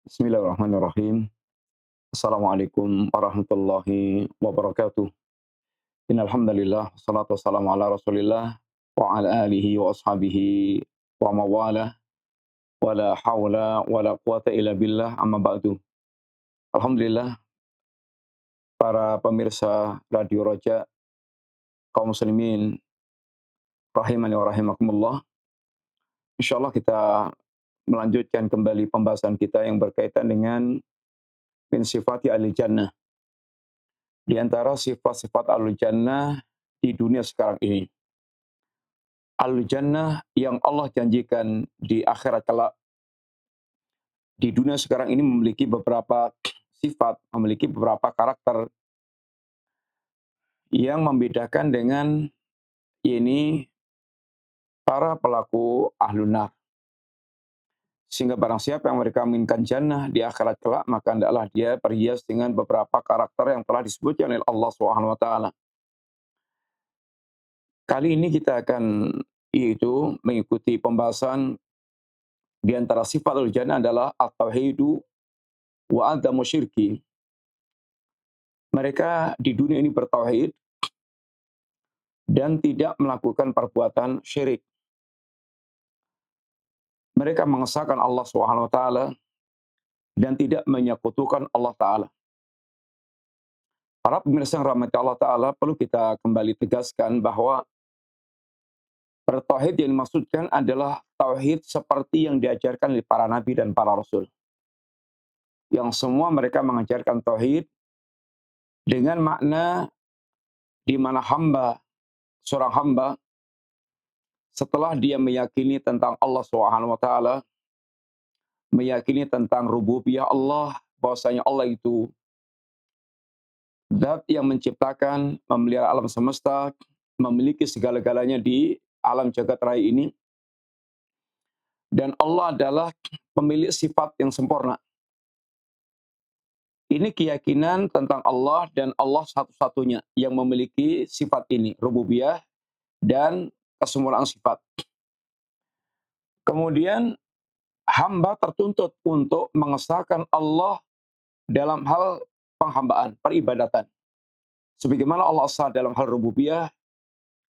Bismillahirrahmanirrahim. Assalamualaikum warahmatullahi wabarakatuh. Innal hamdalillah wassalatu wassalamu ala Rasulillah wa ala alihi wa ashabihi wa mawalah wala haula wala quwata illa billah amma ba'du. Alhamdulillah para pemirsa Radio Roja kaum muslimin rahimani wa rahimakumullah. Insyaallah kita melanjutkan kembali pembahasan kita yang berkaitan dengan min sifati ahli jannah. Di antara sifat-sifat ahli jannah di dunia sekarang ini. Al-Jannah yang Allah janjikan di akhirat kelak di dunia sekarang ini memiliki beberapa sifat, memiliki beberapa karakter yang membedakan dengan ini para pelaku ahlun nar. Sehingga barang siapa yang mereka menginginkan jannah di akhirat kelak, maka hendaklah dia berhias dengan beberapa karakter yang telah disebutkan oleh Allah Subhanahu wa taala. Kali ini kita akan yaitu mengikuti pembahasan di antara sifat al-jannah adalah at-tauhidu wa adamu syirki. Mereka di dunia ini bertauhid dan tidak melakukan perbuatan syirik. Mereka mengesahkan Allah Subhanahu wa taala dan tidak menyekutukan Allah taala. Para pemirsa yang rahmati Allah taala, perlu kita kembali tegaskan bahwa bertauhid yang dimaksudkan adalah tauhid seperti yang diajarkan oleh para nabi dan para rasul. Yang semua mereka mengajarkan tauhid dengan makna di mana seorang hamba setelah dia meyakini tentang Allah Subhanahu wa taala, meyakini tentang rububiyah Allah, bahwasanya Allah itu zat yang menciptakan, memelihara alam semesta, memiliki segala-galanya di alam jagat raya ini, dan Allah adalah pemilik sifat yang sempurna. Ini keyakinan tentang Allah dan Allah satu-satunya yang memiliki sifat ini, rububiyah dan kesempurnaan sifat. Kemudian hamba tertuntut untuk mengesahkan Allah dalam hal penghambaan, peribadatan. Sebagaimana Allah esa dalam hal rububiyah,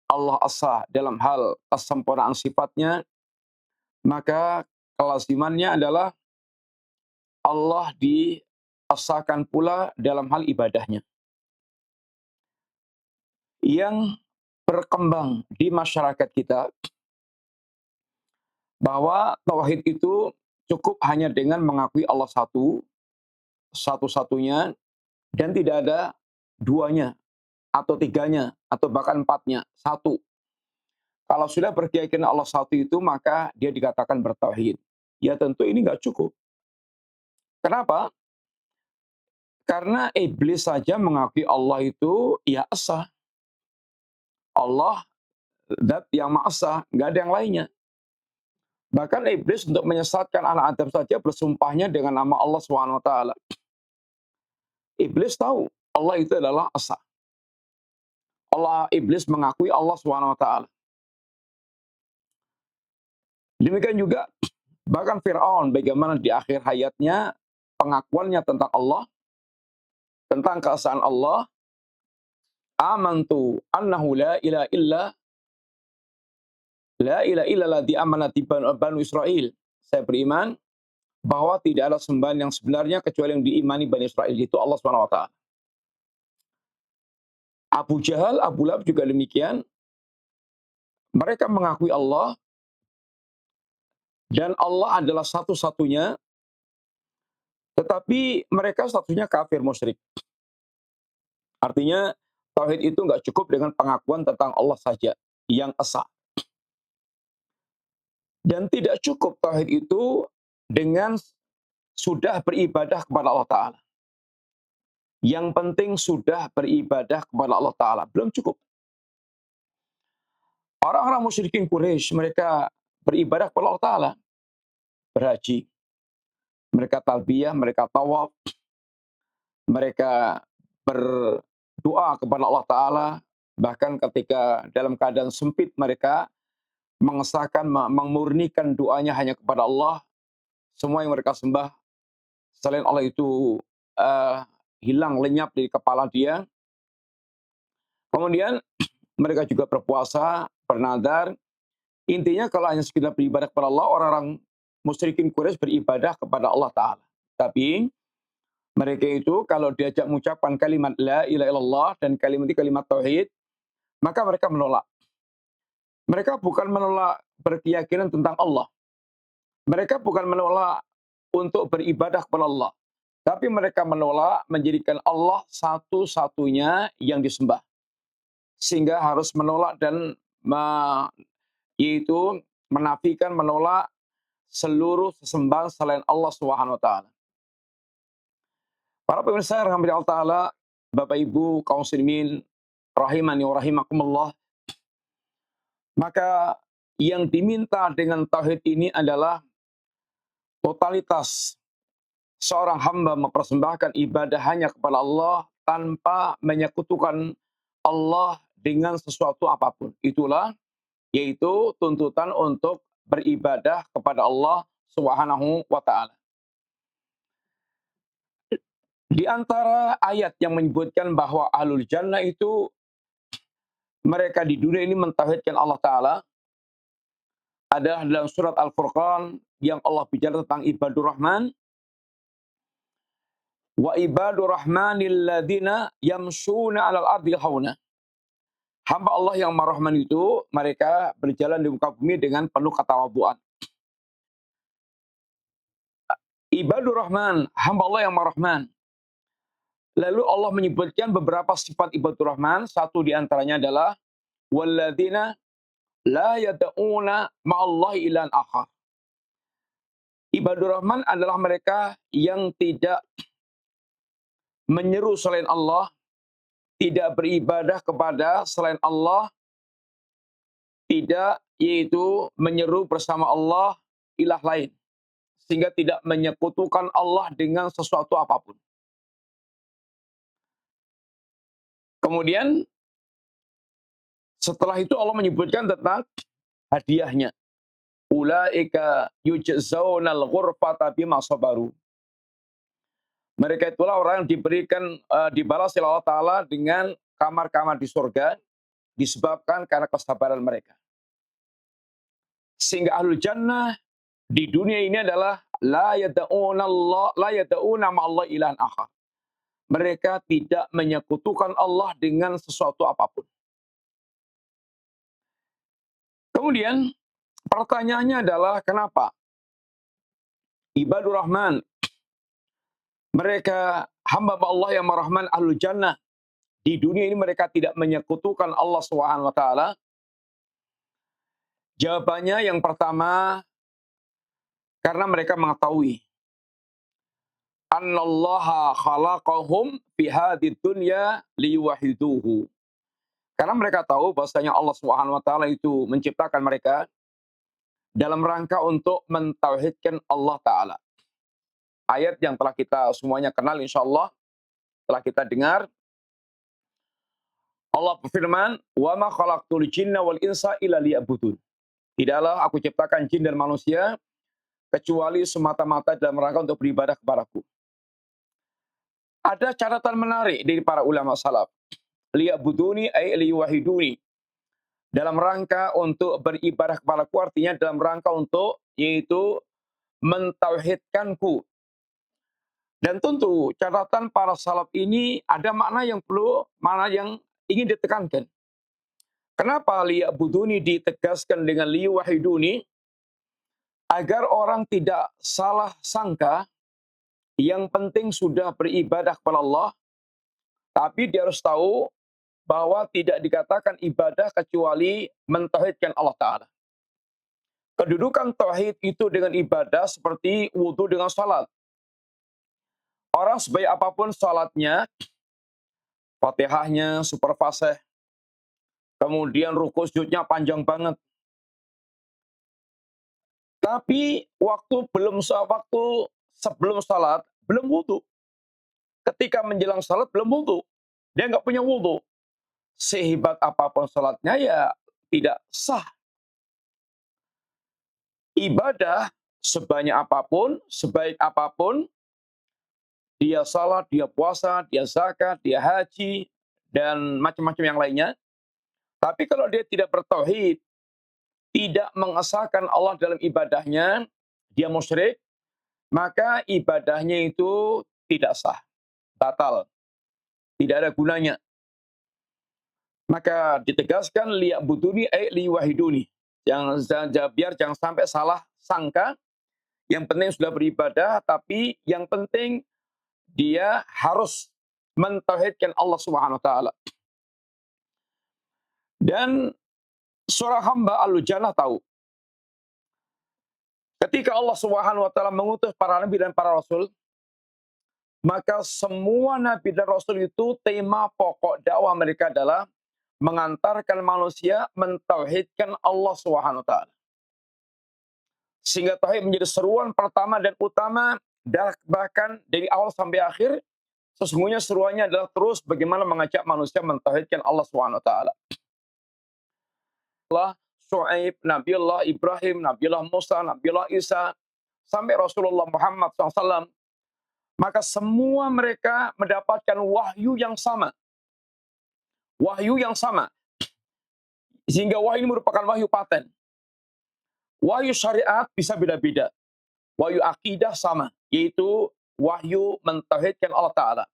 Allah esa dalam hal kesempurnaan sifatnya, maka kelazimannya adalah Allah diesahkan pula dalam hal ibadahnya. Yang berkembang di masyarakat kita, bahwa tauhid itu cukup hanya dengan mengakui Allah satu-satunya, dan tidak ada duanya, atau tiganya, atau bahkan empatnya, satu. Kalau sudah berkeyakinan Allah satu itu, maka dia dikatakan bertauhid. Ya tentu ini nggak cukup. Kenapa? Karena iblis saja mengakui Allah itu ya esa. Allah zat yang maha esa, nggak ada yang lainnya. Bahkan iblis untuk menyesatkan anak Adam saja bersumpahnya dengan nama Allah SWT. Iblis tahu Allah itu adalah esa. Iblis mengakui Allah SWT. Demikian juga bahkan Fir'aun, bagaimana di akhir hayatnya pengakuannya tentang Allah, tentang keesaan Allah, amantu annahu la ilaha illa ladzi amanat banu Israel. Saya beriman bahwa tidak ada sembahan yang sebenarnya kecuali yang diimani Bani Israel, itu Allah Subhanahu wa taala. Abu Jahal, Abu Lahab juga demikian. Mereka mengakui Allah dan Allah adalah satu-satunya, tetapi mereka satunya kafir musyrik. Artinya tauhid itu nggak cukup dengan pengakuan tentang Allah saja yang esa. Dan tidak cukup tauhid itu dengan sudah beribadah kepada Allah Ta'ala. Yang penting sudah beribadah kepada Allah Ta'ala. Belum cukup. Orang-orang musyrikin Quraisy, mereka beribadah kepada Allah Ta'ala. Berhaji. Mereka talbiyah, mereka tawaf. Mereka berdoa kepada Allah Ta'ala. Bahkan ketika dalam keadaan sempit, mereka mengesahkan, memurnikan doanya hanya kepada Allah. Semua yang mereka sembah selain Allah itu eh, hilang lenyap dari kepala dia. Kemudian mereka juga berpuasa, bernadar. Intinya kalau hanya sekedar beribadah kepada Allah, orang-orang musyrikin Quraisy beribadah kepada Allah Ta'ala. Tapi mereka itu kalau diajak mengucapkan kalimat la ilaha illallah dan kalimat itu kalimat tauhid, maka mereka menolak. Mereka bukan menolak berkeyakinan tentang Allah. Mereka bukan menolak untuk beribadah kepada Allah. Tapi mereka menolak menjadikan Allah satu-satunya yang disembah. Sehingga harus menolak dan yaitu menafikan, menolak seluruh sesembahan selain Allah Subhanahu wa taala. Para pemirsa yang rahmati Allah taala, Bapak Ibu kaum muslimin rahimani wa rahimakumullah, maka yang diminta dengan tauhid ini adalah totalitas seorang hamba mempersembahkan ibadah hanya kepada Allah tanpa menyekutukan Allah dengan sesuatu apapun. Itulah yaitu tuntutan untuk beribadah kepada Allah Subhanahu wa taala. Di antara ayat yang menyebutkan bahwa ahlul jannah itu mereka di dunia ini mentauhidkan Allah taala adalah dalam surat Al-Furqan yang Allah bicara tentang ibadur rahman. Wa ibadur rahmanil ladzina yamshuna 'alal ardi hauna. Hamba Allah yang Ar-Rahman itu mereka berjalan di muka bumi dengan penuh ketawaduan. Ibadur Rahman, hamba Allah yang Ar-Rahman. Lalu Allah menyebutkan beberapa sifat ibadur Rahman, satu di antaranya adalah walladzina la yad'una ma'allahi ilahan akhar. Ibadur Rahman adalah mereka yang tidak menyeru selain Allah, tidak beribadah kepada selain Allah, tidak yaitu menyeru bersama Allah ilah lain, sehingga tidak menyekutukan Allah dengan sesuatu apapun. Kemudian setelah itu Allah menyebutkan tentang hadiahnya. Ulaika yujzaunal ghurfata bima sabaru. Mereka itulah orang yang diberikan dibalas oleh Allah Ta'ala dengan kamar-kamar di surga disebabkan karena kesabaran mereka. Sehingga ahlul jannah di dunia ini adalah la yada'una ma'allah ilahan akhar. Mereka tidak menyekutukan Allah dengan sesuatu apapun. Kemudian pertanyaannya adalah kenapa ibadur rahman, mereka hamba Allah yang Ar-Rahman ahlul jannah, di dunia ini mereka tidak menyekutukan Allah Subhanahu wa taala? Jawabannya yang pertama, karena mereka mengetahui annallaha khalaqahum fi hadid dunya liyuwahiduhu. Karena mereka tahu bahwasanya Allah Subhanahu wa taala itu menciptakan mereka dalam rangka untuk mentauhidkan Allah taala. Ayat yang telah kita semuanya kenal insyaallah, telah kita dengar. Allah berfirman, "Wa ma khalaqtul jinna wal insa illa liya'budun." Tidaklah aku ciptakan jin dan manusia kecuali semata-mata dalam rangka untuk beribadah kepadaku. Ada catatan menarik dari para ulama salaf. Liya'buduni ay liyuwahiduni. Dalam rangka untuk beribadah kepadaku artinya dalam rangka untuk yaitu mentauhidkanku. Dan tentu catatan para salaf ini ada makna yang ingin ditekankan. Kenapa liya'buduni ditegaskan dengan liyuwahiduni? Agar orang tidak salah sangka, yang penting sudah beribadah kepada Allah, tapi dia harus tahu bahwa tidak dikatakan ibadah kecuali mentauhidkan Allah Ta'ala. Kedudukan tauhid itu dengan ibadah seperti wudhu dengan salat. Orang sebaik apapun salatnya, Fatihahnya super fasih, kemudian ruku sujudnya panjang banget. Tapi waktu sebelum salat belum wudhu. Ketika menjelang salat belum wudhu. Dia nggak punya wudhu. Sehebat apapun salatnya ya tidak sah. Ibadah sebanyak apapun, sebaik apapun, dia salat, dia puasa, dia zakat, dia haji, dan macam-macam yang lainnya. Tapi kalau dia tidak bertauhid, tidak mengesahkan Allah dalam ibadahnya, dia musyrik, maka ibadahnya itu tidak sah, batal, tidak ada gunanya. Maka ditegaskan liya'buduni liwahiduni. Biar jangan sampai salah sangka. Yang penting sudah beribadah, tapi yang penting dia harus mentauhidkan Allah Subhanahu wa taala. Dan surah hamba Al-Jannah tahu, ketika Allah Subhanahu wa taala mengutus para nabi dan para rasul, maka semua nabi dan rasul itu tema pokok dakwah mereka adalah mengantarkan manusia mentauhidkan Allah Subhanahu wa taala. Sehingga tauhid menjadi seruan pertama dan utama, bahkan dari awal sampai akhir. Sesungguhnya seruannya adalah terus bagaimana mengajak manusia mentauhidkan Allah Subhanahu wa taala. Allah Syuaib, Nabiullah Ibrahim, Nabiullah Musa, Nabiullah Isa, sampai Rasulullah Muhammad SAW. Maka semua mereka mendapatkan wahyu yang sama. Wahyu yang sama. Sehingga wahyu ini merupakan wahyu paten. Wahyu syariat bisa beda-beda. Wahyu akidah sama, yaitu wahyu mentauhidkan Allah Ta'ala.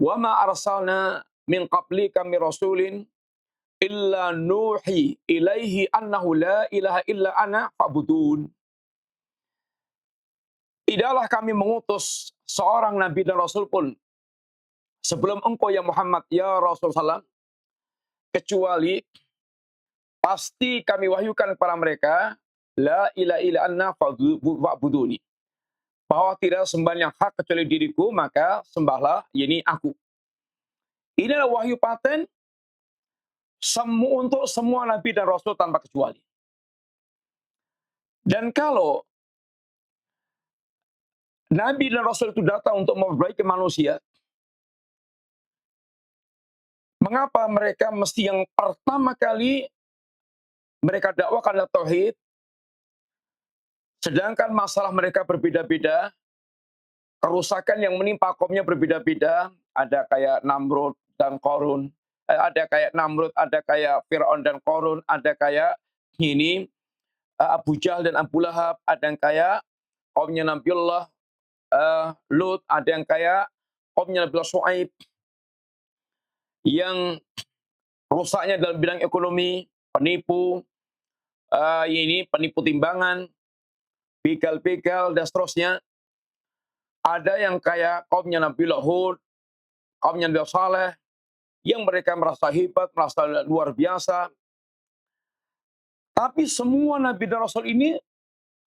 Wa ma arsalna min qablika min rasulin illa nuhi ilaihi annahu la ilaha illa ana fa'budun. Tidaklah kami mengutus seorang nabi dan rasul pun sebelum engkau ya Muhammad ya Rasulullah, kecuali pasti kami wahyukan kepada mereka la ilaha illa anna fa'buduni, bahwa tidak sembahan yang hak kecuali diriku, maka sembahlah, yakni aku. Ini adalah wahyu paten untuk semua nabi dan rasul tanpa kecuali. Dan kalau nabi dan rasul itu datang untuk memperbaiki manusia, mengapa mereka mesti yang pertama kali mereka dakwakan adalah tauhid, sedangkan masalah mereka berbeda-beda, kerusakan yang menimpa kaumnya berbeda-beda, ada kayak Namrud dan Qarun, ada kayak Namrud, ada kayak Fir'aun dan Qarun, ada kayak ini Abu Jahal dan Abu Lahab, ada yang kayak kaumnya Nabiullah Lut, ada yang kayak kaumnya Nabiullah Syuaib, yang rusaknya dalam bidang ekonomi, penipu, penipu timbangan, begal-begal, dan seterusnya. Ada yang kayak kaumnya Nabiullah Hud, kaumnya Nabiullah Saleh, yang mereka merasa hebat, merasa luar biasa. Tapi semua Nabi dan Rasul ini,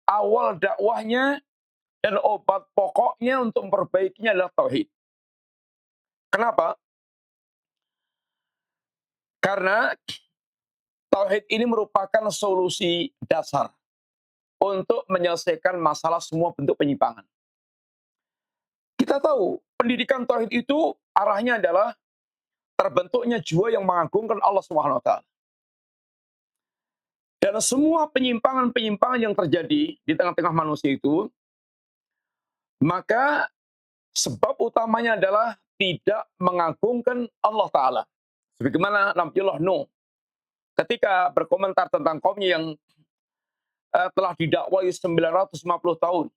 awal dakwahnya dan obat pokoknya untuk memperbaikinya adalah tauhid. Kenapa? Karena tauhid ini merupakan solusi dasar untuk menyelesaikan masalah semua bentuk penyimpangan. Kita tahu, pendidikan tauhid itu arahnya adalah terbentuknya jiwa yang mengagungkan Allah Subhanahu wa taala. Dan semua penyimpangan-penyimpangan yang terjadi di tengah-tengah manusia itu, maka sebab utamanya adalah tidak mengagungkan Allah Ta'ala. Sebagaimana Nabiullah Nuh, ketika berkomentar tentang kaumnya yang telah didakwai 950 tahun,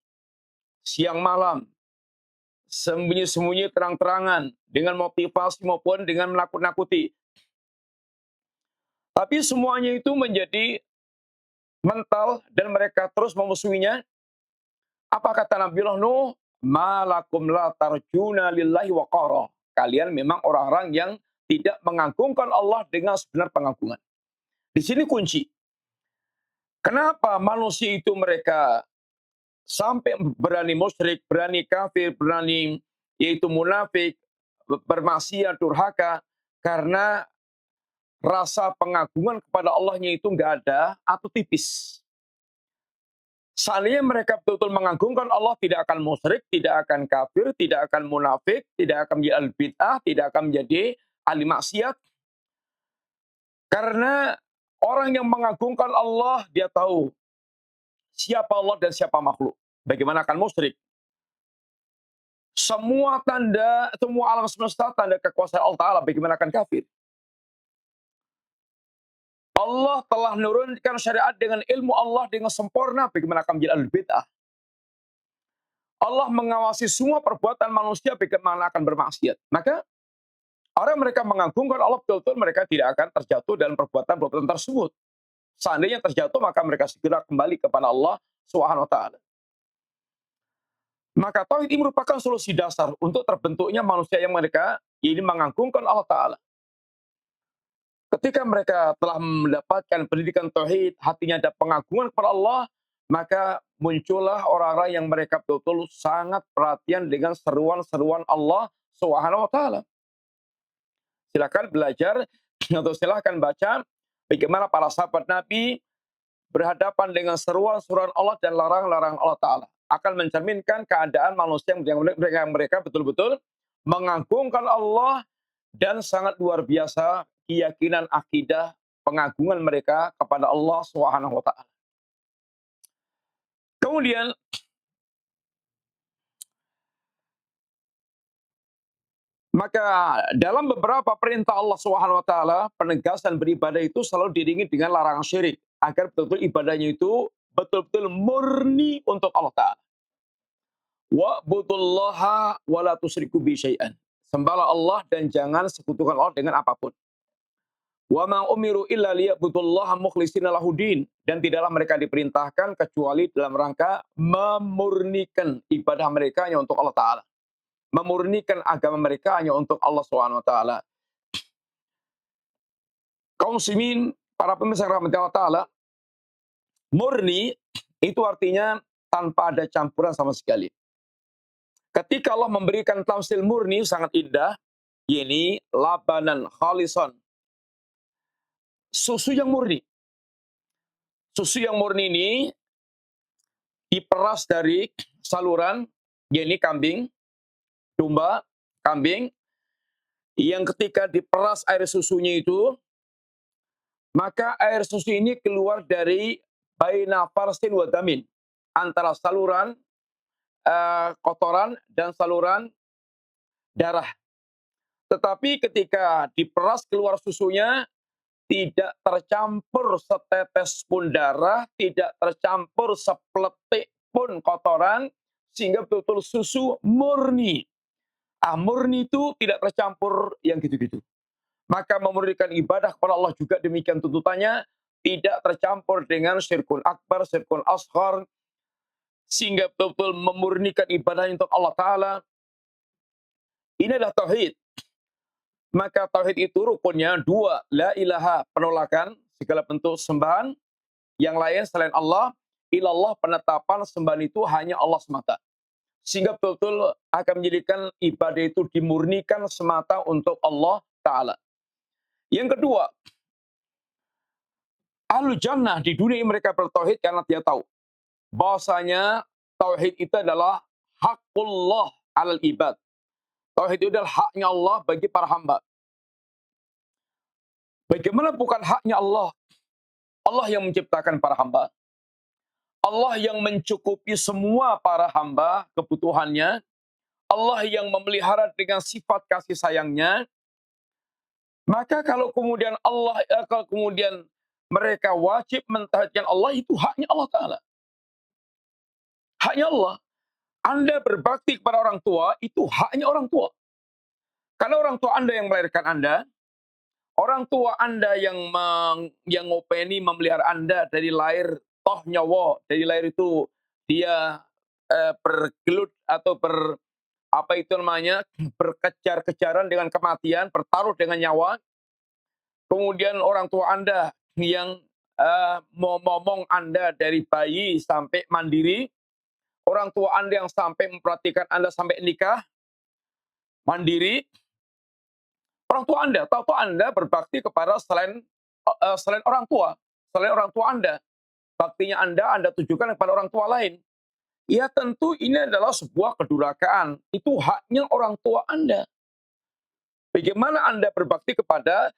siang malam, sembunyi-sembunyi terang-terangan, dengan motivasi maupun dengan menakut-nakuti. Tapi semuanya itu menjadi mental dan mereka terus memusuhinya. Apa kata Nabiullah Nuh? Malakum la tarjuna lillahi waqara. Kalian memang orang-orang yang tidak mengagungkan Allah dengan sebenar pengagungan. Di sini kunci. Kenapa manusia itu mereka sampai berani musyrik, berani kafir, berani yaitu munafik, bermaksiat, durhaka, karena rasa pengagungan kepada Allahnya itu nggak ada atau tipis. Seandainya mereka betul-betul mengagungkan Allah, tidak akan musyrik, tidak akan kafir, tidak akan munafik, tidak akan menjadi al-bid'ah, tidak akan menjadi ahli maksiat. Karena orang yang mengagungkan Allah, dia tahu siapa Allah dan siapa makhluk. Bagaimana akan musyrik? Semua tanda, semua alam semesta tanda kekuasaan Allah Ta'ala, bagaimana akan kafir? Allah telah menurunkan syariat dengan ilmu Allah dengan sempurna, bagaimana akan menjadi ahlul bid'ah? Allah mengawasi semua perbuatan manusia, bagaimana akan bermaksiat? Maka orang mereka mengagungkan Allah, betul-betul mereka tidak akan terjatuh dalam perbuatan-perbuatan tersebut. Seandainya terjatuh, maka mereka segera kembali kepada Allah Subhanahu wa Ta'ala. Maka tauhid ini merupakan solusi dasar untuk terbentuknya manusia yang mereka ini mengagungkan Allah Ta'ala. Ketika mereka telah mendapatkan pendidikan tauhid, hatinya ada pengagungan kepada Allah, maka muncullah orang-orang yang mereka betul-betul sangat perhatian dengan seruan-seruan Allah Subhanahu wa Ta'ala. Silakan belajar atau silakan baca bagaimana para sahabat Nabi berhadapan dengan seruan-seruan Allah dan larang-larang Allah Ta'ala. Akan mencerminkan keadaan manusia yang mereka betul-betul mengagungkan Allah dan sangat luar biasa keyakinan akidah pengagungan mereka kepada Allah Subhanahu wa Ta'ala. Kemudian maka dalam beberapa perintah Allah Subhanahu wa Ta'ala, penegasan beribadah itu selalu diiringi dengan larangan syirik agar betul-betul ibadahnya itu betul-betul murni untuk Allah Ta'ala. Wa'budullaha wa la tusyriku bi syai'an. Sembahlah Allah dan jangan sekutukan Allah dengan apapun. Wa ma umiru illa liya'budullaha mukhlishina lahudin, dan tidaklah mereka diperintahkan kecuali dalam rangka memurnikan ibadah mereka hanya untuk Allah Ta'ala. Memurnikan agama mereka hanya untuk Allah Subhanahu wa Ta'ala. Kaum muslimin, para pemirsa rahmat Allah Ta'ala, murni itu artinya tanpa ada campuran sama sekali. Ketika Allah memberikan tamsil murni sangat indah, ini labanan khalisan, susu yang murni. Susu yang murni ini diperas dari saluran, ini kambing, domba, kambing, yang ketika diperas air susunya itu, maka air susu ini keluar dari baina farsin wa damin, antara saluran kotoran dan saluran darah. Tetapi ketika diperas keluar susunya, tidak tercampur setetes pun darah, tidak tercampur sepeletik pun kotoran, sehingga betul-betul susu murni. Murni itu tidak tercampur yang gitu-gitu. Maka memurnikan ibadah kepada Allah juga demikian tuntutannya, tidak tercampur dengan syirkun akbar, syirkun asghar, sehingga betul-betul memurnikan ibadah untuk Allah Ta'ala. Ini adalah tauhid. Maka tauhid itu rukunnya dua. La ilaha, penolakan segala bentuk sembahan yang lain selain Allah. Ilallah, penetapan sembahan itu hanya Allah semata. Sehingga betul-betul akan menjadikan ibadah itu dimurnikan semata untuk Allah Ta'ala. Yang kedua, Ahlul Jannah di dunia ini mereka bertauhid karena dia tahu bahwasanya tauhid itu adalah hakullah alal ibad. Tauhid itu adalah haknya Allah bagi para hamba. Bagaimana bukan haknya Allah? Allah yang menciptakan para hamba. Allah yang mencukupi semua para hamba kebutuhannya. Allah yang memelihara dengan sifat kasih sayangnya. Maka kalau kemudian kalau kemudian mereka wajib mentauhidkan Allah, itu haknya Allah Ta'ala. Haknya Allah. Anda berbakti kepada orang tua, itu haknya orang tua. Karena orang tua Anda yang melahirkan Anda, orang tua Anda yang ngopeni, memelihara Anda dari lahir, toh nyawa, dari lahir itu dia bergelut atau berkejar-kejaran dengan kematian, bertaruh dengan nyawa. Kemudian orang tua Anda yang momong Anda dari bayi sampai mandiri, orang tua Anda yang sampai memperhatikan Anda sampai nikah, mandiri. Orang tua Anda, tahu Anda berbakti kepada selain orang tua, selain orang tua Anda. Baktinya Anda tujukan kepada orang tua lain. Ya tentu ini adalah sebuah kedurhakaan. Itu haknya orang tua Anda. Bagaimana Anda berbakti kepada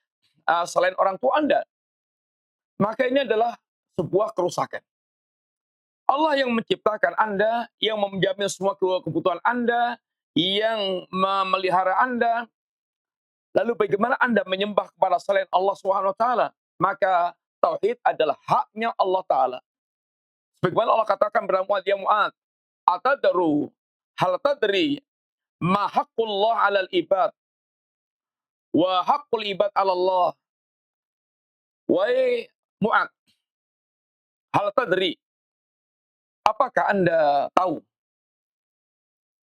selain orang tua Anda? Maka ini adalah sebuah kerusakan. Allah yang menciptakan Anda, yang menjamin semua kebutuhan Anda, yang memelihara Anda, lalu bagaimana Anda menyembah kepada selain Allah Subhanahu wa taala? Maka tauhid adalah haknya Allah taala. Sebagaimana Allah katakan kepada Mu'adz, ya Mu'adz, atadru hal tadri ma haqqullah 'alal ibad wa haqqul ibad 'ala Allah. Wahai Mu'adz, hal tadri, apakah Anda tahu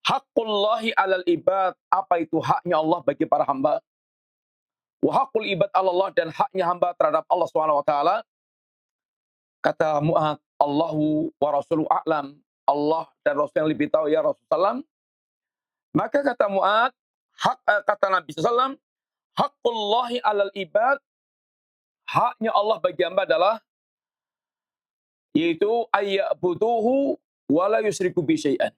haqqullahi 'alal ibad, apa itu haknya Allah bagi para hamba? Wa haqqul ibad 'ala Allah, dan haknya hamba terhadap Allah Subhanahu wa taala. Kata Mu'adz, Allahu wa rasuluhu a'lam. Allah dan Rasul yang lebih tahu ya Rasulullah. Maka kata Mu'adz, kata Nabi SAW, haqqullahi 'alal ibad, haknya Allah bagi hamba adalah yaitu ayya'buduhu wa la yusyriku bi syai'an.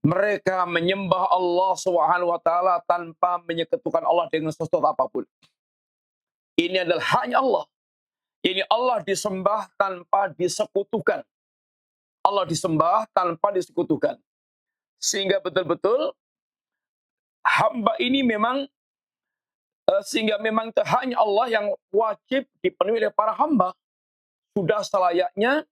Mereka menyembah Allah Subhanahu wa taala tanpa menyekutukan Allah dengan sesuatu apapun. Ini adalah haknya Allah. Ini Allah disembah tanpa disekutukan. Allah disembah tanpa disekutukan. Sehingga betul-betul hamba ini memang sehingga memang itu haknya Allah yang wajib dipenuhi oleh para hamba. Sudah selayaknya,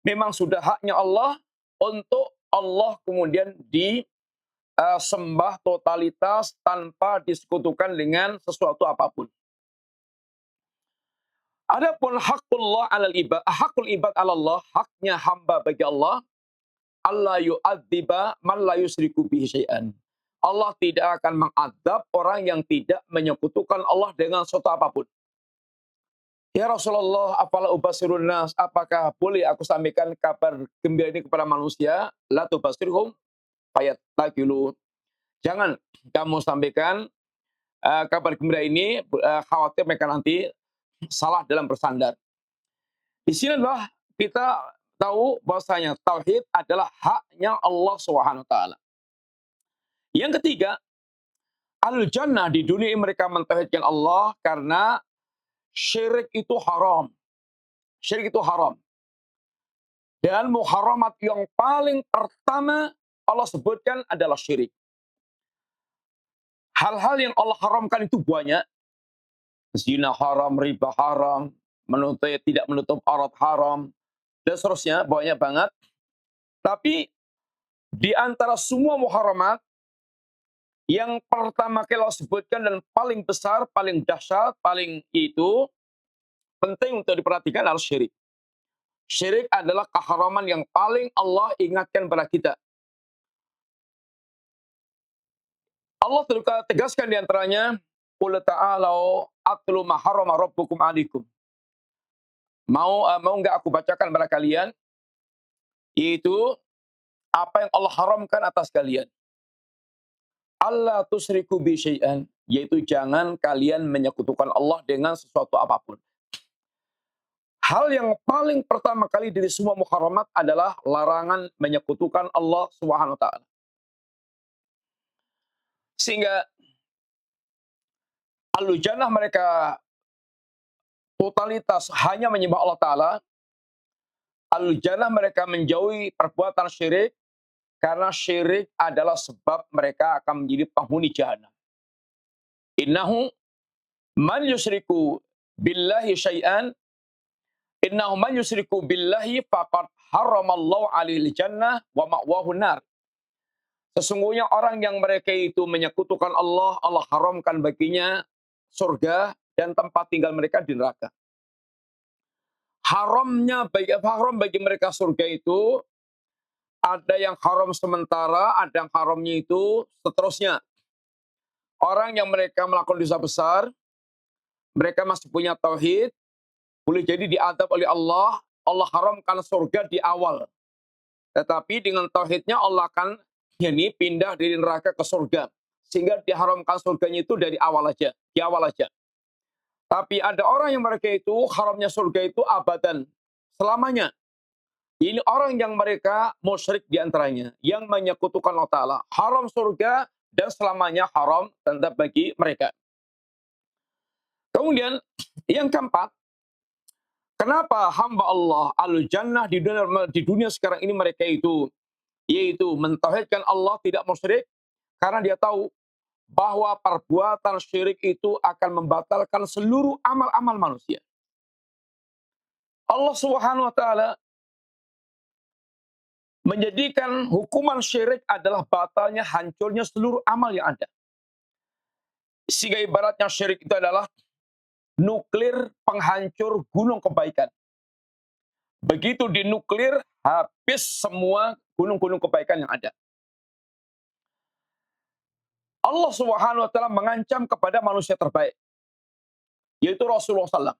memang sudah haknya Allah untuk Allah kemudian disembah totalitas tanpa disekutukan dengan sesuatu apapun. Adapun haqqullah 'alal ibad, haqqul ibad 'ala Allah, haknya hamba bagi Allah, Allah yu'adziba man la yusyriku bihi syai'an. Allah tidak akan mengadab orang yang tidak menyekutukan Allah dengan sesuatu apapun. Ya Rasulullah, apalah ubasirun nas, apakah boleh aku sampaikan kabar gembira ini kepada manusia? La tubasirhum fayattaqilu. Jangan kamu sampaikan kabar gembira ini, khawatir mereka nanti salah dalam bersandar. Di sini adalah kita tahu bahwasanya tauhid adalah haknya Allah Subhanahu wa taala. Yang ketiga, ahlul jannah di dunia ini mereka mentauhidkan Allah karena syirik itu haram. Syirik itu haram. Dan muharamat yang paling pertama Allah sebutkan adalah syirik. Hal-hal yang Allah haramkan itu banyak. Zina haram, riba haram, tidak menutup aurat haram, dan seterusnya, banyak banget. Tapi di antara semua muharamat, yang pertama kali Allah sebutkan dan paling besar, paling dahsyat, paling itu penting untuk diperhatikan adalah syirik. Syirik adalah keharaman yang paling Allah ingatkan kepada kita. Allah tegaskan di antaranya, qul ta'alau atlu ma harrama rabbukum 'alaikum. Mau enggak aku bacakan kepada kalian, yaitu apa yang Allah haramkan atas kalian. Allah tusyriku bi syai'an, yaitu jangan kalian menyekutukan Allah dengan sesuatu apapun. Hal yang paling pertama kali dari semua muharamat adalah larangan menyekutukan Allah Subhanahu wa taala. Sehingga ahlul jannah mereka totalitas hanya menyembah Allah taala. Ahlul jannah mereka menjauhi perbuatan syirik karena syirik adalah sebab mereka akan menjadi penghuni jahanam. Innahu man yusyriku billahi syai'an, innahu man yusyriku billahi faqad haramallahu 'alaihil jannah wa ma'wahu nar. Sesungguhnya orang yang mereka itu menyekutukan Allah, Allah haramkan baginya surga dan tempat tinggal mereka di neraka. Haram bagi mereka surga itu ada yang haram sementara, ada yang haramnya itu seterusnya. Orang yang mereka melakukan dosa besar, mereka masih punya tauhid, boleh jadi diadab oleh Allah, Allah haramkan surga di awal. Tetapi dengan tauhidnya Allah akan pindah dari neraka ke surga. Sehingga diharamkan surganya itu dari awal aja, di awal aja. Tapi ada orang yang mereka itu haramnya surga itu abadan, selamanya. Ini orang yang mereka musyrik diantaranya, yang menyekutukan Allah Ta'ala. Haram surga dan selamanya haram tetap bagi mereka. Kemudian yang keempat, kenapa hamba Allah al-jannah di dunia sekarang ini mereka itu yaitu mentauhidkan Allah, tidak musyrik, karena dia tahu bahwa perbuatan syirik itu akan membatalkan seluruh amal-amal manusia. Allah Subhanahu wa taala menjadikan hukuman syirik adalah batalnya, hancurnya seluruh amal yang ada. Sehingga ibaratnya syirik itu adalah nuklir penghancur gunung kebaikan. Begitu dinuklir, habis semua gunung-gunung kebaikan yang ada. Allah Subhanahu wa taala mengancam kepada manusia terbaik, yaitu Rasulullah SAW.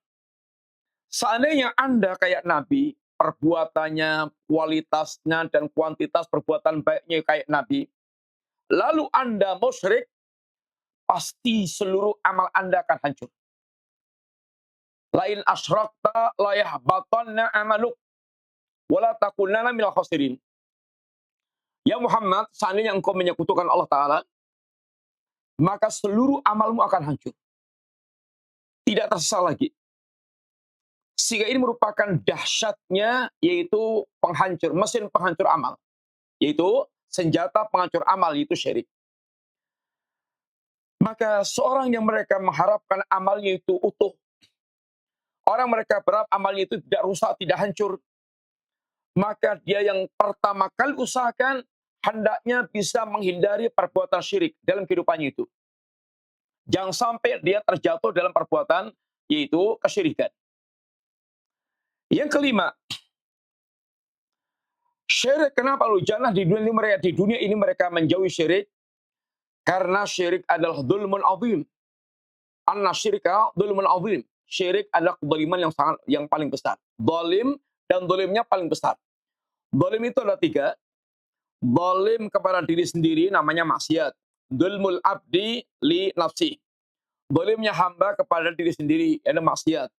Seandainya Anda kayak Nabi, perbuatannya, kualitasnya, dan kuantitas perbuatan baiknya kayak Nabi, lalu Anda musyrik, pasti seluruh amal Anda akan hancur. Lain asyrakta la yahbatanna amaluk wala takunanna minal khasirin. Ya Muhammad, seandainya engkau menyekutukan Allah Ta'ala, maka seluruh amalmu akan hancur. Tidak tersisa lagi. Sehingga ini merupakan dahsyatnya, yaitu penghancur, mesin penghancur amal. Yaitu senjata penghancur amal, yaitu syirik. Maka seorang yang mereka mengharapkan amalnya itu utuh, orang mereka berharap amalnya itu tidak rusak, tidak hancur, maka dia yang pertama kali usahakan hendaknya bisa menghindari perbuatan syirik dalam kehidupannya itu. Jangan sampai dia terjatuh dalam perbuatan yaitu kesyirikan. Yang kelima, syirik. Kenapa lu jangan di dunia ini mereka menjauhi syirik? Karena syirik adalah dzulmun azim. Anna syirka dzulmun azim. Syirik adalah kezaliman yang paling besar. Zalim dan zalimnya paling besar. Zalim itu ada tiga. Zalim kepada diri sendiri namanya maksiat. Dzulmul abdi li nafsi. Zalimnya hamba kepada diri sendiri, ada maksiat.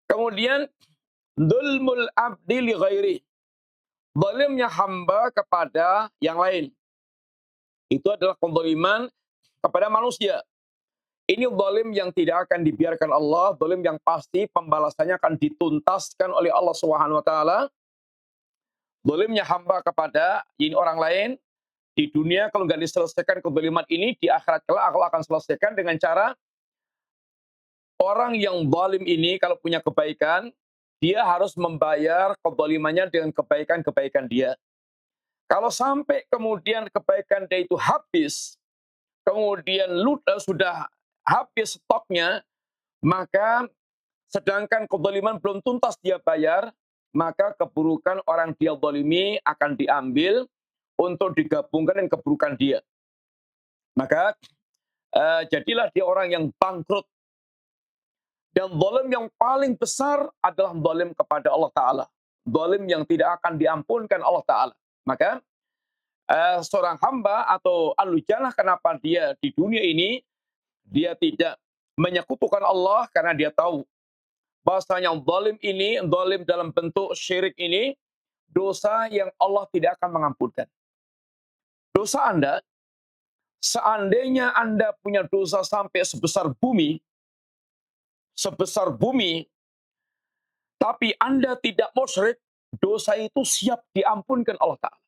Kemudian dzulmul abdi li ghairi. Zalimnya hamba kepada yang lain. Itu adalah kezaliman kepada manusia. Ini zalim yang tidak akan dibiarkan Allah, zalim yang pasti pembalasannya akan dituntaskan oleh Allah Subhanahu wa taala. Zalimnya hamba kepada ini orang lain, di dunia kalau nggak diselesaikan kezaliman ini, di akhirat kelak Allah akan selesaikan dengan cara orang yang zalim ini kalau punya kebaikan, dia harus membayar kezalimannya dengan kebaikan-kebaikan dia. Kalau sampai kemudian kebaikan dia itu habis, kemudian sudah habis stoknya, maka sedangkan kezaliman belum tuntas dia bayar, maka keburukan orang dia zalimi akan diambil untuk digabungkan dengan keburukan dia. Maka jadilah dia orang yang bangkrut. Dan zalim yang paling besar adalah zalim kepada Allah Ta'ala. Zalim yang tidak akan diampunkan Allah Ta'ala. Maka seorang hamba atau ahlu jannah, kenapa dia di dunia ini dia tidak menyekutukan Allah, karena dia tahu bahwasanya zalim ini, zalim dalam bentuk syirik ini, dosa yang Allah tidak akan mengampunkan. Dosa Anda, seandainya Anda punya dosa sampai sebesar bumi, tapi Anda tidak musyrik, dosa itu siap diampunkan Allah Ta'ala.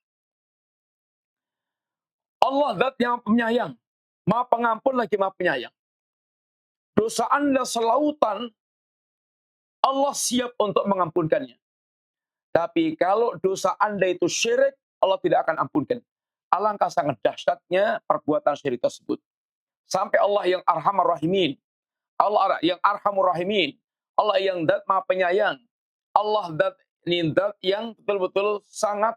Allah zat yang penyayang, maha pengampun lagi maha penyayang. Dosa Anda selautan, Allah siap untuk mengampunkannya. Tapi kalau dosa Anda itu syirik, Allah tidak akan ampunkan. Alangkah sangat dahsyatnya perbuatan syirik tersebut. Sampai Allah yang arhamar rahimin, Allah yang arhamur rahimin, Allah yang zat maha penyayang, Allah zat yang betul-betul sangat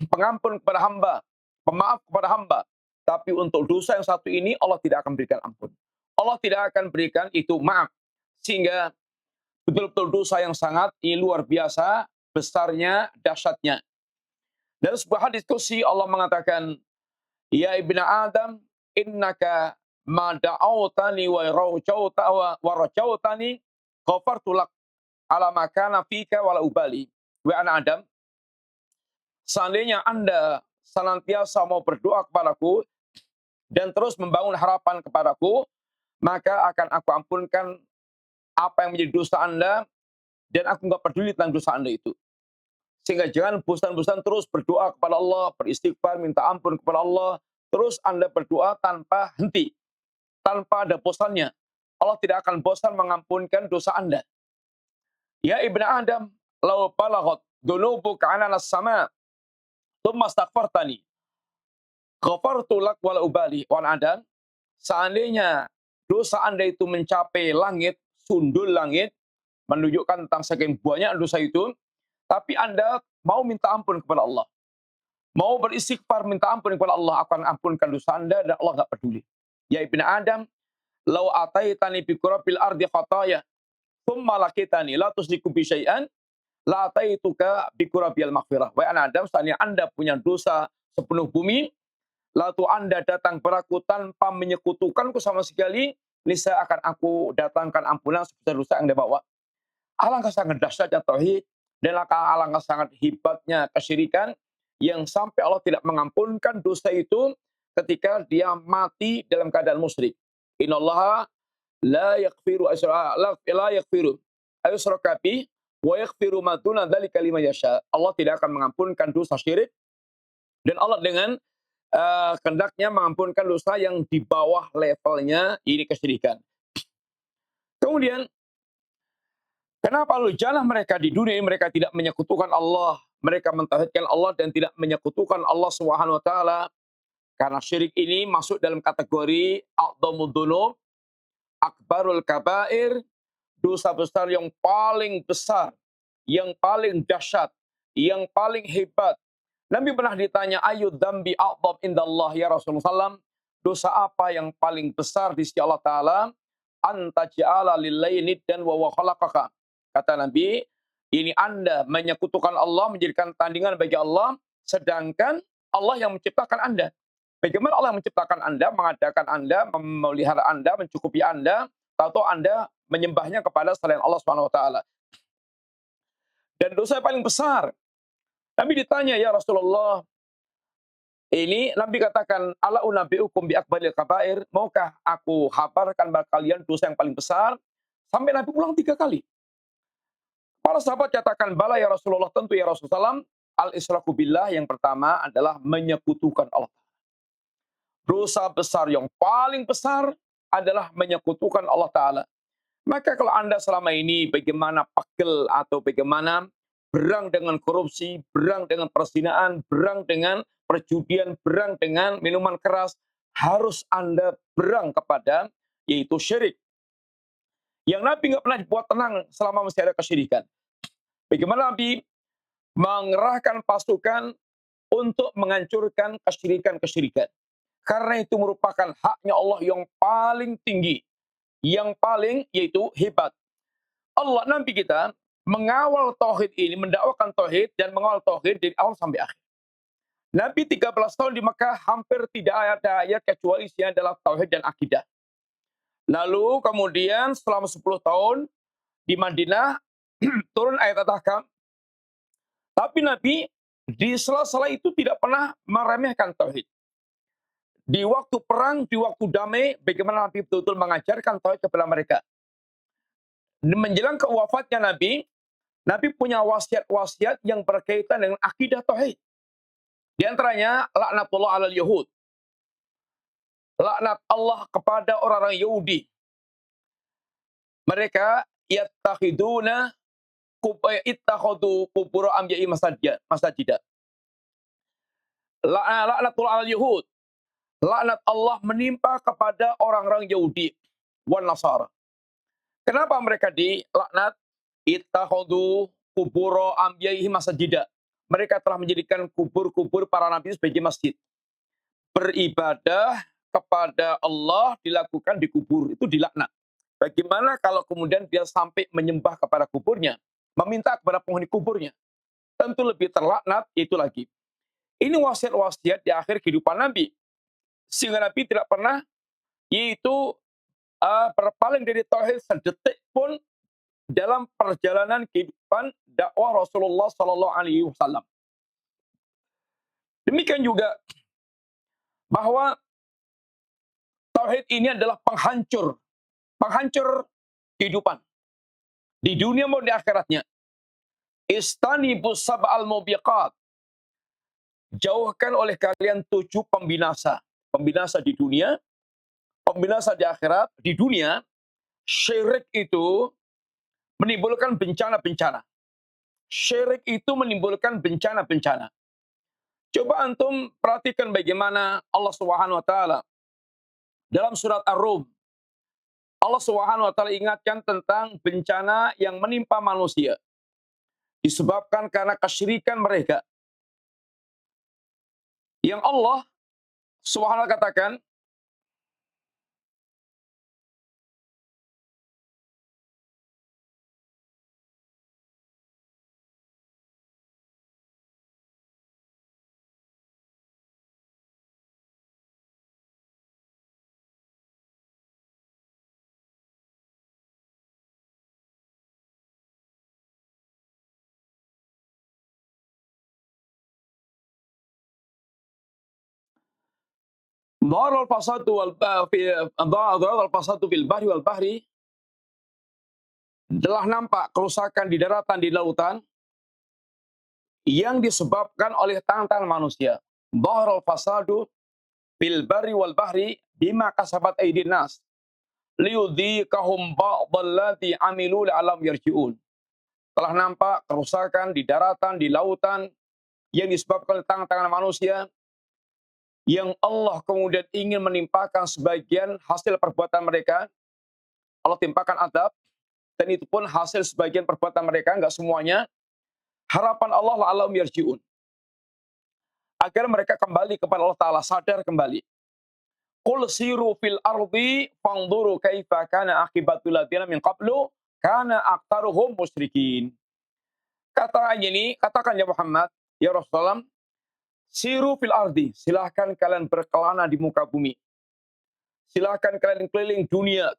pengampun kepada hamba, pemaaf kepada hamba. Tapi untuk dosa yang satu ini Allah tidak akan berikan ampun. Allah tidak akan berikan itu maaf. Sehingga betul-betul dosa yang sangat ini luar biasa besarnya, dahsyatnya. Dalam sebuah hadis qudsi Allah mengatakan, ya ibna Adam, innaka ma da'autani wa rajautani ghafartu lak ala ma kana fika wala ubali. Wa ana Adam, seandainya Anda senantiasa mau berdoa kepadaku dan terus membangun harapan kepadaku, maka akan aku ampunkan apa yang menjadi dosa Anda, dan aku nggak peduli tentang dosa Anda itu. Sehingga jangan bosan-bosan terus berdoa kepada Allah, beristighfar, minta ampun kepada Allah. Terus Anda berdoa tanpa henti, tanpa ada bosannya. Allah tidak akan bosan mengampunkan dosa Anda. Ya ibnu Adam, law balaghat dhunubuka anana as-sama, tsumma astaghfartani, ghafartu lak wala ubali. Wan Adam, seandainya dosa Anda itu mencapai langit, sundul langit, menunjukkan tentang saking banyak dosa itu, tapi Anda mau minta ampun kepada Allah, mau beristighfar minta ampun kepada Allah, akan ampunkan dosa Anda dan Allah nggak peduli. Ya ibnu Adam, lau ataitani bi qurabil ardi khataya, tsumma lakitani la tusriku bi syai'an, la ataituka bi qurabil maghfirah. Wahai anak Adam, seandainya Anda punya dosa sepenuh bumi, lalu Anda datang padaku tanpa menyekutukanku sama sekali, niscaya akan aku datangkan ampunan sebesar dosa yang Anda bawa. Alangkah sangat dahsyatnya tauhid dan alangkah sangat hebatnya kesyirikan yang sampai Allah tidak mengampunkan dosa itu ketika dia mati dalam keadaan musyrik. Innallaha la yaghfiru la yaghfiru ayyushraka bih wa yaghfiru ma duna dzalika liman yasha. Allah tidak akan mengampunkan dosa syirik dan Allah dengan kehendaknya mengampunkan dosa yang di bawah levelnya ini kesyirikan. Kemudian kenapa lalu jalan mereka di dunia mereka tidak menyekutukan Allah, mereka mentauhidkan Allah dan tidak menyekutukan Allah Subhanahu wa taala? Karena syirik ini masuk dalam kategori a'dhamud dzunub, akbarul kabair, dosa besar yang paling besar, yang paling dahsyat, yang paling hebat. Nabi pernah ditanya, ayu dzambi a'dham indallah ya Rasulullah SAW, dosa apa yang paling besar di sisi Allah Ta'ala? Anta ja'ala lillahi niddan wa huwa khalaqaka. Kata Nabi, ini Anda menyekutukan Allah, menjadikan tandingan bagi Allah, sedangkan Allah yang menciptakan Anda. Bagaimana Allah yang menciptakan Anda, mengadakan Anda, memelihara Anda, mencukupi Anda, atau Anda menyembahnya kepada selain Allah Subhanahu wa taala. Dan dosa yang paling besar. Nabi ditanya, ya Rasulullah, ini Nabi katakan, ala unabbiukum bi akbaril kabair, maukah aku habarkan bagi kalian dosa yang paling besar? Sampai Nabi ulang 3 kali. Para sahabat katakan, bala ya Rasulullah, tentu ya Rasulullah. Al-israku billah, yang pertama adalah menyekutukan Allah. Dosa besar yang paling besar adalah menyekutukan Allah Ta'ala. Maka kalau Anda selama ini bagaimana pegel atau bagaimana berang dengan korupsi, berang dengan perzinaan, berang dengan perjudian, berang dengan minuman keras, harus Anda berang kepada yaitu syirik. Yang Nabi nggak pernah dibuat tenang selama masih ada kesyirikan. Bagaimana Nabi mengerahkan pasukan untuk menghancurkan kesyirikan-kesyirikan. Karena itu merupakan haknya Allah yang paling tinggi, yang paling yaitu hebat. Allah Nabi kita mengawal tauhid ini, mendakwakan tauhid dan mengawal tauhid dari awal sampai akhir. Nabi 13 tahun di Makkah hampir tidak ada ayat kecuali isinya adalah tauhid dan akidah. Lalu kemudian selama 10 tahun di Madinah turun ayat At-Tahkam. Tapi Nabi di sela-sela itu tidak pernah meremehkan tauhid. Di waktu perang, di waktu damai, bagaimana Nabi betul-betul mengajarkan tauhid kepada mereka. Menjelang kewafatnya Nabi, Nabi punya wasiat-wasiat yang berkaitan dengan akidah tauhid. Di antaranya, laknatullah alal Yahud. Laknat Allah kepada orang-orang Yahudi. Mereka yattakhiduna ittakhadu qubur anbiya'i masajida. Laknatullah alal Yahud. Laknat Allah menimpa kepada orang-orang Yahudi wan Nasara. Kenapa mereka dilaknat? Ittakhadhu qubur anbiya'i masajida. Mereka telah menjadikan kubur-kubur para nabi sebagai masjid. Beribadah kepada Allah dilakukan di kubur, itu dilaknat. Bagaimana kalau kemudian dia sampai menyembah kepada kuburnya, meminta kepada penghuni kuburnya? Tentu lebih terlaknat itu lagi. Ini wasiat-wasiat di akhir kehidupan Nabi. Sehingga Nabi tidak pernah yaitu berpaling dari tauhid sedetik pun dalam perjalanan kehidupan dakwah Rasulullah Sallallahu Alaihi Wasallam. Demikian juga bahwa tauhid ini adalah penghancur kehidupan di dunia maupun di akhiratnya. Istanibus sab'al mubiqat. Jauhkan oleh kalian 7 pembinasa. Pembinasa di dunia, pembinasa di akhirat. Di dunia, syirik itu menimbulkan bencana-bencana. Syirik itu menimbulkan bencana-bencana. Coba antum perhatikan bagaimana Allah Subhanahu wa taala dalam surat Ar-Rum. Allah Subhanahu wa taala ingatkan tentang bencana yang menimpa manusia disebabkan karena kesyirikan mereka. Yang Allah Subhanahu wa taala katakan, "Dharal fasadu wal fi dharal fasadu fil bahri wal bahri." Telah nampak kerusakan di daratan, di lautan yang disebabkan oleh tangan-tangan manusia. Dharal fasadu fil barri wal bahri bima kasabat aydin nas liyudhiqahum ba'dallati amilu la'allam yarji'un. Telah nampak kerusakan di daratan, di lautan yang disebabkan oleh tangan-tangan manusia yang Allah kemudian ingin menimpakan sebagian hasil perbuatan mereka. Allah timpakan adab, dan itu pun hasil sebagian perbuatan mereka, enggak semuanya. Harapan Allah la'allam yarji'un, agar mereka kembali kepada Allah Ta'ala, sadar kembali. Qul siru fil ardi fanzuru kaifa kana akibatul ladzina min qablu kana aktaruhum musyrikin. Katakan ya Muhammad, ya Rasulullah, siru fil ardi, silahkan kalian berkelana di muka bumi. Silahkan kalian keliling dunia.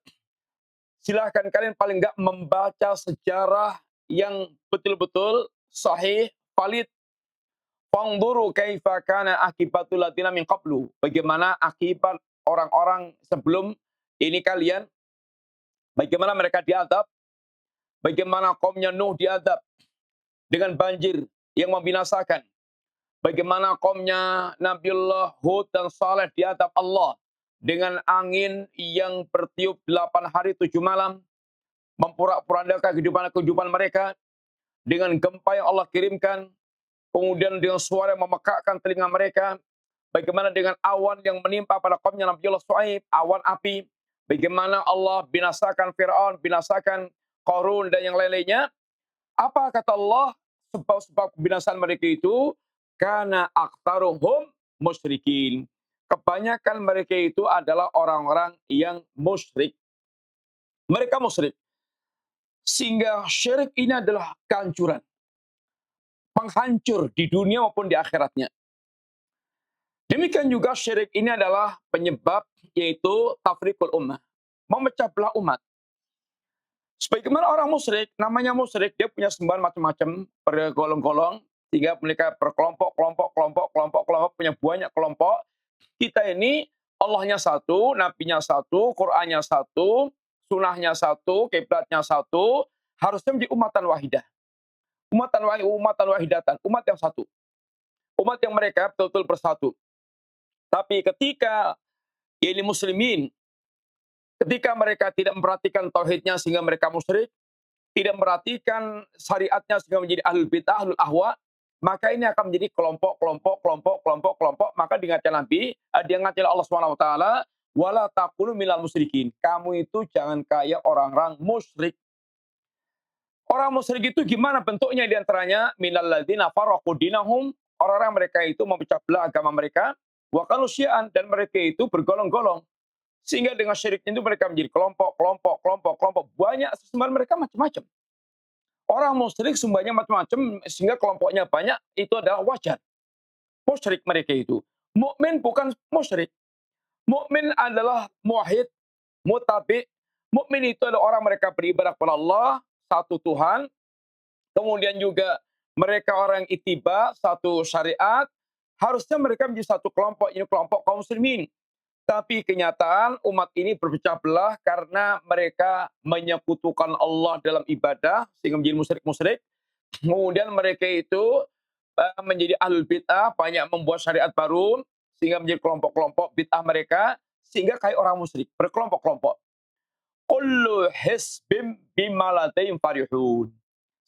Silahkan kalian paling enggak membaca sejarah yang betul-betul sahih, valid. Fanzuru kaifa kana akibatul ladzina min qablu. Bagaimana akibat orang-orang sebelum ini kalian, bagaimana mereka diadab, bagaimana kaumnya Nuh diadab dengan banjir yang membinasakan, bagaimana kaumnya Nabiullah Hud dan Saleh diadab Allah dengan angin yang bertiup 8 hari 7 malam, memporak-porandakan kehidupan mereka, dengan gempa yang Allah kirimkan, kemudian dengan suara yang memekakkan telinga mereka. Bagaimana dengan awan yang menimpa pada kaumnya Nabiullah Shu'aib, awan api. Bagaimana Allah binasakan Fir'aun, binasakan Qarun dan yang lain-lainnya. Apa kata Allah? Sebab-sebab kebinasaan mereka itu, karena aktaruhum musyrikin. Kebanyakan mereka itu adalah orang-orang yang musyrik. Mereka musyrik. Sehingga syirik ini adalah kehancuran, penghancur di dunia maupun di akhiratnya. Demikian juga syirik ini adalah penyebab, yaitu tafriqul ummah, memecah belah umat. Sebagaimana orang musyrik, namanya musyrik, dia punya sembahan macam-macam, bergolong-golong, sehingga mereka berkelompok, punya banyak kelompok. Kita ini Allahnya satu, nabinya satu, Qur'annya satu, sunnahnya satu, kiblatnya satu, harusnya menjadi umatan wahidah. Umatan wahidatan, umat yang satu. Umat yang mereka betul-betul bersatu. Tapi ketika ini muslimin, ketika mereka tidak memperhatikan tauhidnya sehingga mereka musyrik, tidak memperhatikan syariatnya sehingga menjadi ahlul bid'ah, ahlul ahwa, maka ini akan menjadi kelompok. Maka diingatkan Nabi, diingatkan Allah Subhanahu wa taala, wala taqulu minal musyrikin. Kamu itu jangan kayak orang-orang musyrik. Orang musyrik itu gimana bentuknya? Di antaranya minal ladzina farraqu dinahum, orang-orang mereka itu memecah belah agama mereka, wa kanu syi'an, dan mereka itu bergolong-golong. Sehingga dengan syiriknya itu mereka menjadi kelompok. Banyak sembahan mereka macam-macam. Orang musyrik sembahnya macam-macam sehingga kelompoknya banyak, itu adalah wajar. Musyrik mereka itu. Mukmin bukan musyrik. Mukmin adalah muwahhid, mutabi. Mukmin itu adalah orang mereka beribadah kepada Allah, satu Tuhan. Kemudian juga mereka orang ittiba, satu syariat. Harusnya mereka menjadi satu kelompok, ini kelompok kaum muslimin. Tapi kenyataan umat ini berpecah belah karena mereka menyekutukan Allah dalam ibadah sehingga menjadi musyrik-musyrik. Kemudian mereka itu menjadi ahlul bid'ah, banyak membuat syariat baru, sehingga menjadi kelompok-kelompok bid'ah mereka, sehingga kayak orang musyrik, berkelompok-kelompok. Kullu hisbim bima ladaihim farihun.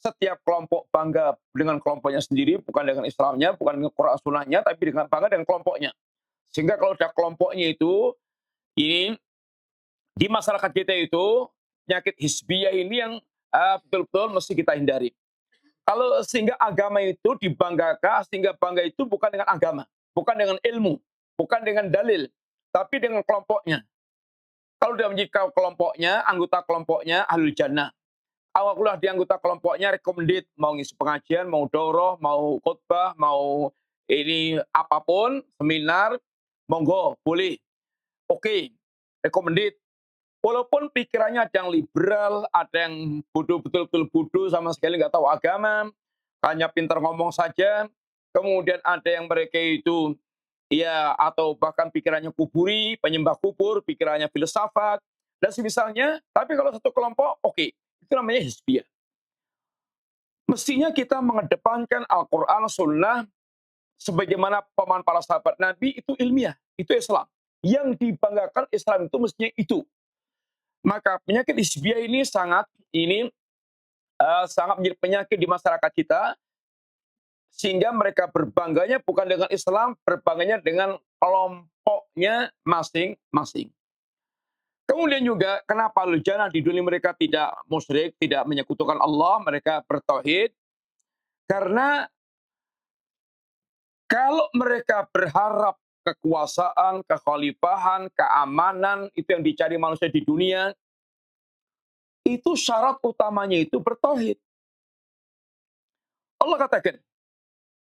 Setiap kelompok bangga dengan kelompoknya sendiri, bukan dengan Islamnya, bukan dengan Quran Sunnahnya, tapi dengan bangga dengan kelompoknya. Sehingga kalau ada kelompoknya itu, ini di masyarakat kita itu, penyakit hisbiyah ini yang betul-betul mesti kita hindari. Kalau sehingga agama itu dibanggakan, sehingga bangga itu bukan dengan agama, bukan dengan ilmu, bukan dengan dalil, tapi dengan kelompoknya. Kalau dia menjadi kelompoknya, anggota kelompoknya ahlul jannah. Awalnya di anggota kelompoknya recommended, mau ngisi pengajian, mau daurah, mau khutbah, mau ini apapun, seminar, monggo, boleh. Oke, recommended. Walaupun pikirannya ada yang liberal, ada yang bodoh, betul-betul bodoh, sama sekali nggak tahu agama, hanya pintar ngomong saja. Kemudian ada yang mereka itu, ya, atau bahkan pikirannya kuburi, penyembah kubur, pikirannya filsafat, dan semisalnya. Tapi kalau satu kelompok, oke, itu namanya hizbiyah. Mestinya kita mengedepankan Al-Quran, Sunnah, sebagaimana pemahaman para sahabat Nabi, itu ilmiah, itu Islam. Yang dibanggakan Islam itu mestinya itu. Maka penyakit hizbiyah ini sangat menjadi penyakit di masyarakat kita, sehingga mereka berbangganya bukan dengan Islam, berbangganya dengan kelompoknya masing-masing. Kemudian juga kenapa ahlul jannah di dunia mereka tidak musyrik, tidak menyekutukan Allah, mereka bertauhid? Karena kalau mereka berharap kekuasaan, kekhalifahan, keamanan, itu yang dicari manusia di dunia, itu syarat utamanya itu bertauhid. Allah katakan,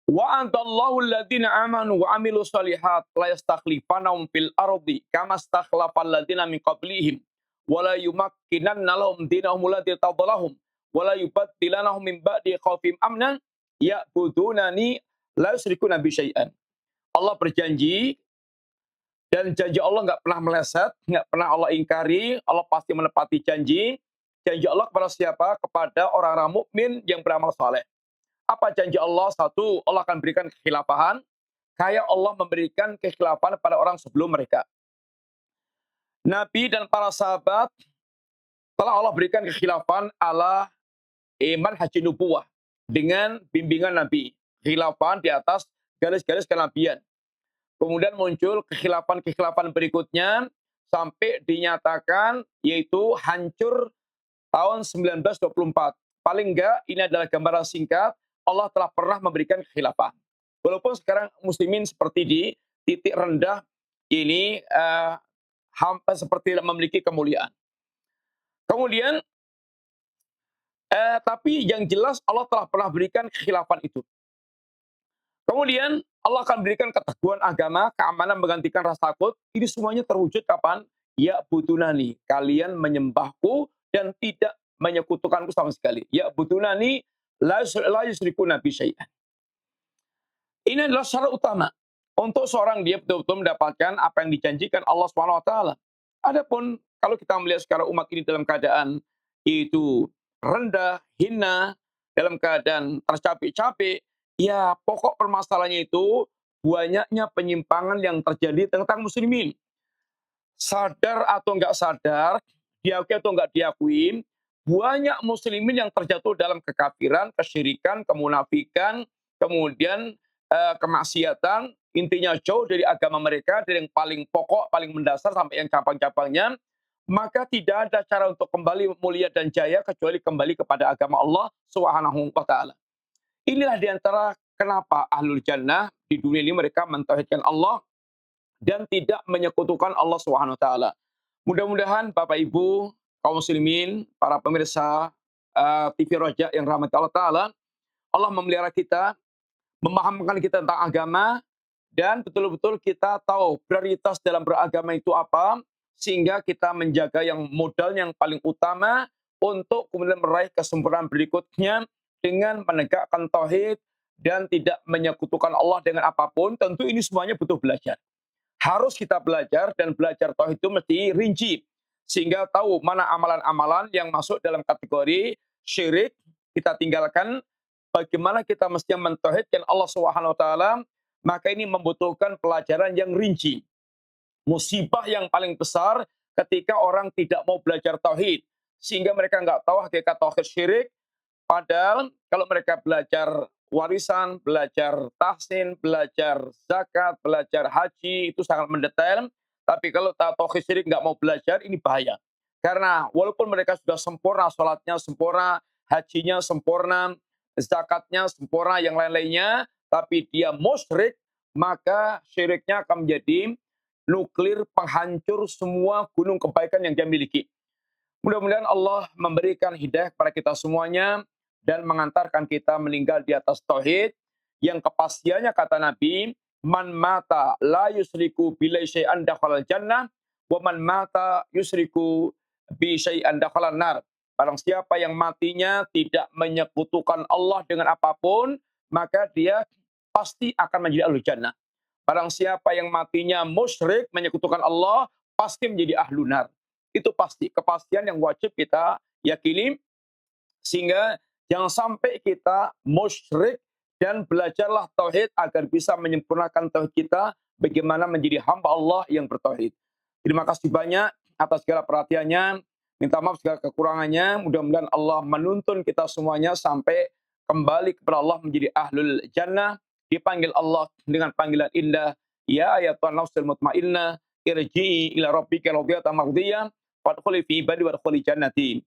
wa antallahu alladhina amanu wa amilu salihat la yastakhlifanahum fil ardi kama stakhlafal ladzina min qablihim wa la yumakkinanna lahum dinahum alladzi tadallahum wa la yubaddilanahum min ba'di khaufihim amnan ya'budunani la yusyrikuna bi syai'an. Allah berjanji, dan janji Allah nggak pernah meleset, nggak pernah Allah ingkari, Allah pasti menepati janji. Janji Allah kepada siapa? Kepada orang-orang mukmin yang beramal saleh. Apa janji Allah? Satu, Allah akan berikan kekhilafahan, kayak Allah memberikan kekhilafahan pada orang sebelum mereka. Nabi dan para sahabat telah Allah berikan kekhilafahan ala iman haji nubuwah dengan bimbingan Nabi. Kekhilafahan di atas garis-garis kenabian. Kemudian muncul kekhilafahan-kekhilafahan berikutnya sampai dinyatakan yaitu hancur tahun 1924. Paling enggak ini adalah gambaran singkat, Allah telah pernah memberikan kekhilafahan. Walaupun sekarang muslimin seperti di titik rendah ini hampir seperti tidak memiliki kemuliaan. Kemudian tapi yang jelas Allah telah pernah berikan kekhilafahan itu. Kemudian Allah akan berikan keteguhan agama, keamanan menggantikan rasa takut. Ini semuanya terwujud kapan? Ya butunani, kalian menyembahku dan tidak menyekutukanku sama sekali. Ya butunani la yusyrikuna bi syai'an. Ini adalah syarat utama untuk seorang dia betul-betul mendapatkan apa yang dijanjikan Allah Subhanahu wa taala. Adapun kalau kita melihat sekarang umat ini dalam keadaan itu rendah, hina, dalam keadaan tercapek-capek, ya pokok permasalahannya itu banyaknya penyimpangan yang terjadi tentang muslimin. Sadar atau enggak sadar, diakui atau enggak diakui, banyak muslimin yang terjatuh dalam kekafiran, kesyirikan, kemunafikan, kemudian kemaksiatan, intinya jauh dari agama mereka, dari yang paling pokok, paling mendasar sampai yang cabang-cabangnya, maka tidak ada cara untuk kembali mulia dan jaya kecuali kembali kepada agama Allah Subhanahu wa taala. Inilah diantara kenapa ahlul jannah di dunia ini mereka mentauhidkan Allah dan tidak menyekutukan Allah Subhanahu wa taala. Mudah-mudahan Bapak Ibu kaum muslimin, para pemirsa TV Roja yang rahmat Allah taala, Allah memelihara kita, memahamkan kita tentang agama, dan betul-betul kita tahu prioritas dalam beragama itu apa, sehingga kita menjaga yang modal yang paling utama untuk kemudian meraih kesempurnaan berikutnya dengan menegakkan tauhid dan tidak menyekutukan Allah dengan apapun. Tentu ini semuanya butuh belajar. Harus kita belajar, dan belajar tauhid itu mesti rinci sehingga tahu mana amalan-amalan yang masuk dalam kategori syirik kita tinggalkan, bagaimana kita mesti mentauhidkan Allah Subhanahu wa taala, maka ini membutuhkan pelajaran yang rinci. Musibah yang paling besar ketika orang tidak mau belajar tauhid, sehingga mereka nggak tahu hakikat tauhid syirik. Padahal kalau mereka belajar warisan, belajar tahsin, belajar zakat, belajar haji, itu sangat mendetail. Tapi kalau tauhid syirik nggak mau belajar, ini bahaya. Karena walaupun mereka sudah sempurna, sholatnya sempurna, hajinya sempurna, zakatnya sempurna, yang lain-lainnya, tapi dia musyrik, maka syiriknya akan menjadi nuklir penghancur semua gunung kebaikan yang dia miliki. Mudah-mudahan Allah memberikan hidayah kepada kita semuanya dan mengantarkan kita meninggal di atas tauhid yang kepastiannya kata Nabi, man mata la yusriku bilai syai'an dakhalal jannah wa man mata yusriku bi syai'an dakhalan nar. Barang siapa yang matinya tidak menyekutukan Allah dengan apapun, maka dia pasti akan menjadi ahlu jannah. Barang siapa yang matinya musyrik menyekutukan Allah, pasti menjadi ahlu nar. Itu pasti, kepastian yang wajib kita yakini, sehingga jangan sampai kita musyrik, dan belajarlah tauhid agar bisa menyempurnakan tauhid kita, bagaimana menjadi hamba Allah yang bertauhid. Terima kasih banyak atas segala perhatiannya, minta maaf segala kekurangannya, mudah-mudahan Allah menuntun kita semuanya sampai kembali kepada Allah menjadi ahlul jannah, dipanggil Allah dengan panggilan indah, ya ayatuhan nafsul mutmainnah, irji'i ila rabbika radiyatan mardiyah, wadkhuli fi ibadi wadkhuli jannati.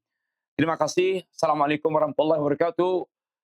Terima kasih. Assalamualaikum warahmatullahi wabarakatuh.